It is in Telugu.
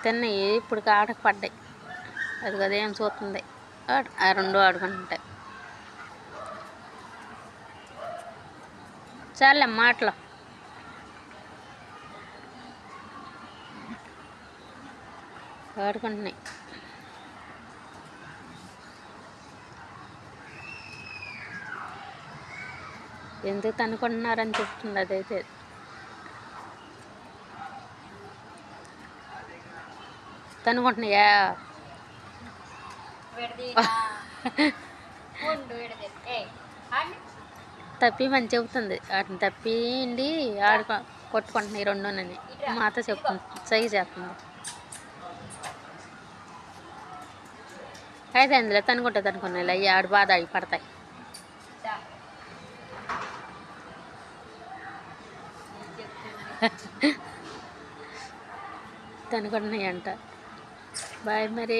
తిన్నాయి ఇప్పుడు ఆటకు పడ్డాయి. అది కదేం చూస్తుంది. ఆ రెండు ఆడుకుంటాయి. చాలే మాటలు ఆడుకుంటున్నాయి. ఎందుకు తనుకుంటున్నారని చెప్తుంది. అదైతే తనుకుంటున్నాయా? తప్పిమని చెబుతుంది. వాటిని తప్పిండి కొట్టుకుంటున్నాయి రెండునని మాతో చెప్తుంది. సైగ చేస్తుంది. అయితే అందులో తనుకుంటుంది అనుకున్నాయి. అయ్యి ఆడు బాధ అవి పడతాయి. తనుకుంటున్నాయి అంట. బాయ్ మరి.